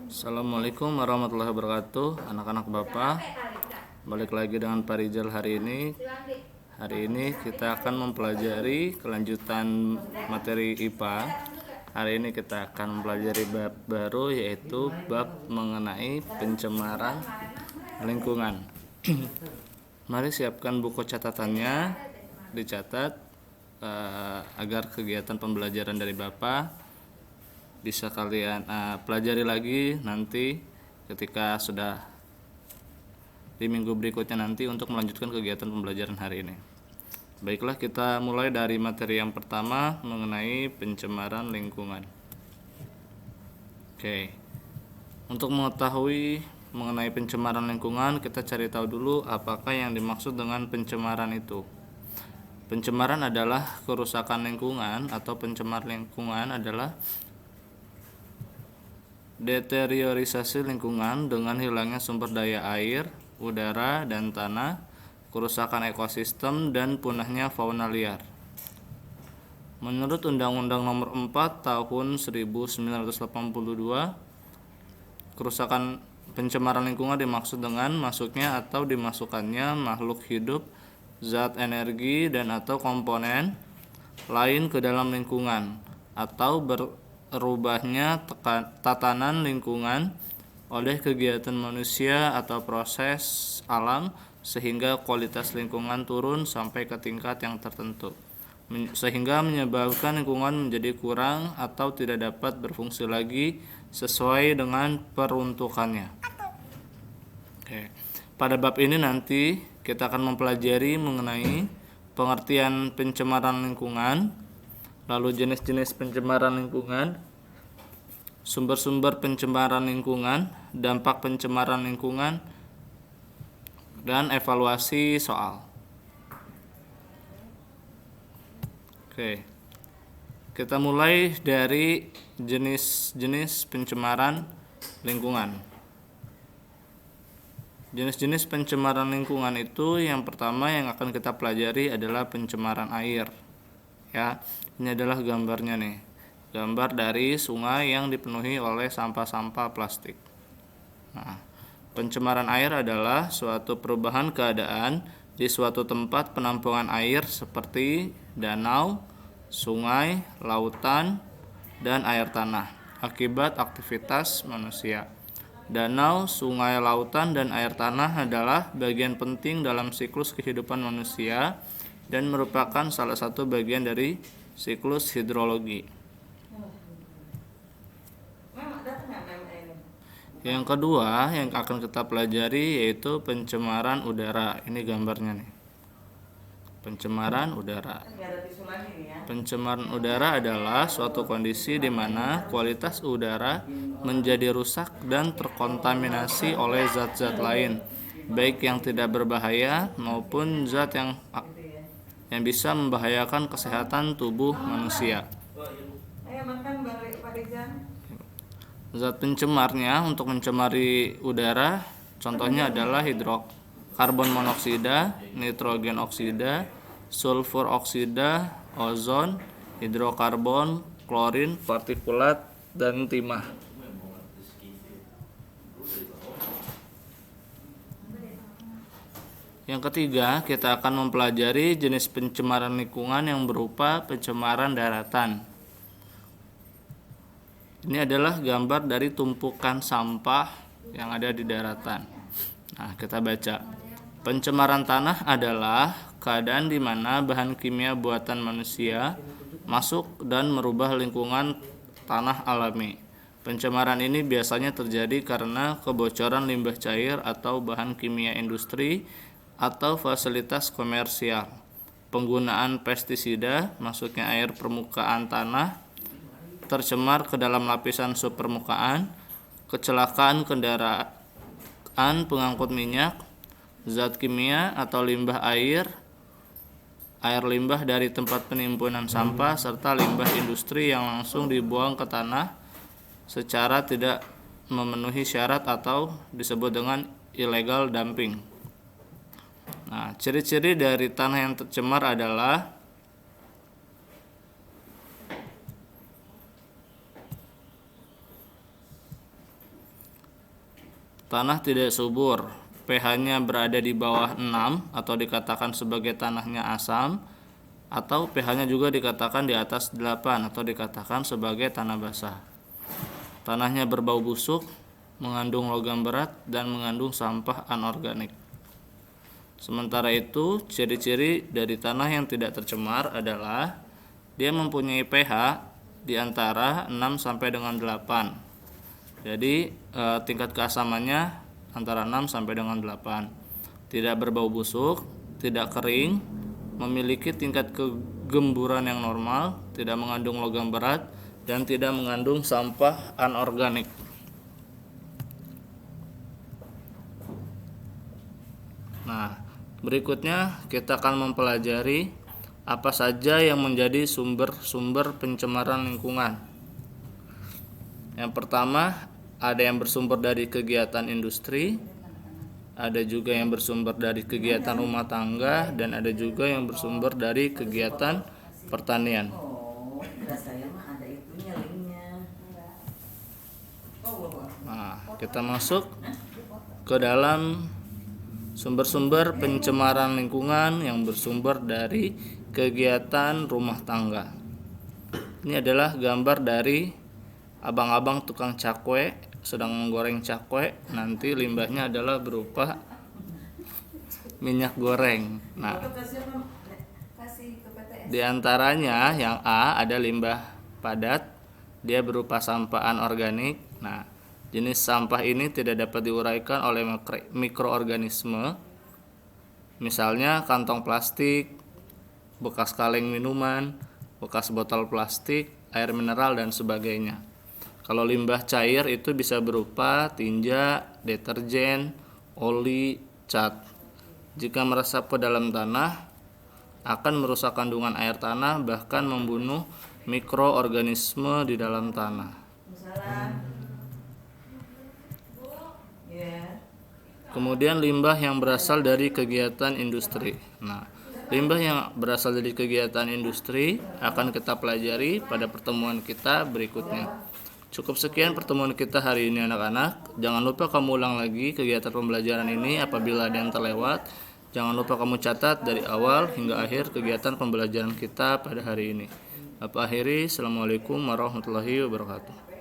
Assalamualaikum warahmatullahi wabarakatuh, anak-anak Bapak. Balik lagi dengan Pak Rizal hari ini. Hari ini kita akan mempelajari kelanjutan materi IPA. Hari ini kita akan mempelajari bab baru, yaitu bab mengenai pencemaran lingkungan. Mari siapkan buku catatannya, dicatat agar kegiatan pembelajaran dari Bapak bisa kalian pelajari lagi nanti ketika sudah di minggu berikutnya nanti untuk melanjutkan kegiatan pembelajaran hari ini. Baiklah, kita mulai dari materi yang pertama mengenai pencemaran lingkungan. Oke. Untuk mengetahui mengenai pencemaran lingkungan, kita cari tahu dulu apakah yang dimaksud dengan pencemaran itu. Pencemaran adalah kerusakan lingkungan, atau pencemar lingkungan adalah deteriorisasi lingkungan dengan hilangnya sumber daya air, udara, dan tanah, kerusakan ekosistem, dan punahnya fauna liar. Menurut Undang-Undang Nomor 4 Tahun 1982, kerusakan pencemaran lingkungan dimaksud dengan masuknya atau dimasukkannya makhluk hidup, zat energi, dan atau komponen lain ke dalam lingkungan, atau berubahnya tatanan lingkungan oleh kegiatan manusia atau proses alam sehingga kualitas lingkungan turun sampai ke tingkat yang tertentu, sehingga menyebabkan lingkungan menjadi kurang atau tidak dapat berfungsi lagi sesuai dengan peruntukannya. Oke. Pada bab ini nanti kita akan mempelajari mengenai pengertian pencemaran lingkungan, lalu jenis-jenis pencemaran lingkungan, sumber-sumber pencemaran lingkungan, dampak pencemaran lingkungan, dan evaluasi soal. Oke. Kita mulai dari jenis-jenis pencemaran lingkungan. Jenis-jenis pencemaran lingkungan itu yang pertama yang akan kita pelajari adalah pencemaran air. Ya, ini adalah gambarnya nih. Gambar dari sungai yang dipenuhi oleh sampah-sampah plastik. Nah, pencemaran air adalah suatu perubahan keadaan di suatu tempat penampungan air seperti danau, sungai, lautan, dan air tanah akibat aktivitas manusia. Danau, sungai, lautan, dan air tanah adalah bagian penting dalam siklus kehidupan manusia dan merupakan salah satu bagian dari siklus hidrologi. Yang kedua yang akan kita pelajari yaitu pencemaran udara. Ini gambarnya nih. Pencemaran udara. Pencemaran udara adalah suatu kondisi di mana kualitas udara menjadi rusak dan terkontaminasi oleh zat-zat lain, baik yang tidak berbahaya maupun zat yang bisa membahayakan kesehatan tubuh manusia. Zat pencemarnya untuk mencemari udara contohnya adalah karbon monoksida, nitrogen oksida, sulfur oksida, ozon, hidrokarbon, klorin, partikulat, dan timah. Yang ketiga, kita akan mempelajari jenis pencemaran lingkungan yang berupa pencemaran daratan. Ini adalah gambar dari tumpukan sampah yang ada di daratan. Nah, kita baca. Pencemaran tanah adalah keadaan di mana bahan kimia buatan manusia masuk dan merubah lingkungan tanah alami. Pencemaran ini biasanya terjadi karena kebocoran limbah cair atau bahan kimia industri atau fasilitas komersial, penggunaan pestisida, masuknya air permukaan tanah tercemar ke dalam lapisan subpermukaan, kecelakaan kendaraan pengangkut minyak, zat kimia atau limbah air limbah dari tempat penimbunan sampah, serta limbah industri yang langsung dibuang ke tanah secara tidak memenuhi syarat atau disebut dengan illegal dumping. Nah, ciri-ciri dari tanah yang tercemar adalah tanah tidak subur, pH-nya berada di bawah 6 atau dikatakan sebagai tanahnya asam, atau pH-nya juga dikatakan di atas 8 atau dikatakan sebagai tanah basah. Tanahnya berbau busuk, mengandung logam berat, dan mengandung sampah anorganik. Sementara itu, ciri-ciri dari tanah yang tidak tercemar adalah dia mempunyai pH di antara 6 sampai dengan 8. Jadi tingkat keasamannya antara 6 sampai dengan 8. Tidak berbau busuk, tidak kering, memiliki tingkat kegemburan yang normal, tidak mengandung logam berat, dan tidak mengandung sampah anorganik. Nah, berikutnya kita akan mempelajari apa saja yang menjadi sumber-sumber pencemaran lingkungan. Yang pertama, ada yang bersumber dari kegiatan industri, ada juga yang bersumber dari kegiatan rumah tangga, dan ada juga yang bersumber dari kegiatan pertanian. Nah, kita masuk ke dalam sumber-sumber pencemaran lingkungan yang bersumber dari kegiatan rumah tangga. Ini adalah gambar dari abang-abang tukang cakwe sedang menggoreng cakwe. Nanti limbahnya adalah berupa minyak goreng. Nah, di antaranya yang A ada limbah padat, dia berupa sampah anorganik. Nah, jenis sampah ini tidak dapat diuraikan oleh mikroorganisme. Misalnya kantong plastik, bekas kaleng minuman, bekas botol plastik, air mineral, dan sebagainya. Kalau limbah cair itu bisa berupa tinja, deterjen, oli, cat. Jika meresap ke dalam tanah, akan merusak kandungan air tanah, bahkan membunuh mikroorganisme di dalam tanah. Kemudian limbah yang berasal dari kegiatan industri. Nah, limbah yang berasal dari kegiatan industri akan kita pelajari pada pertemuan kita berikutnya. Cukup sekian pertemuan kita hari ini anak-anak. Jangan lupa kamu ulang lagi kegiatan pembelajaran ini apabila ada yang terlewat. Jangan lupa kamu catat dari awal hingga akhir kegiatan pembelajaran kita pada hari ini. Apa akhiri, Assalamualaikum warahmatullahi wabarakatuh.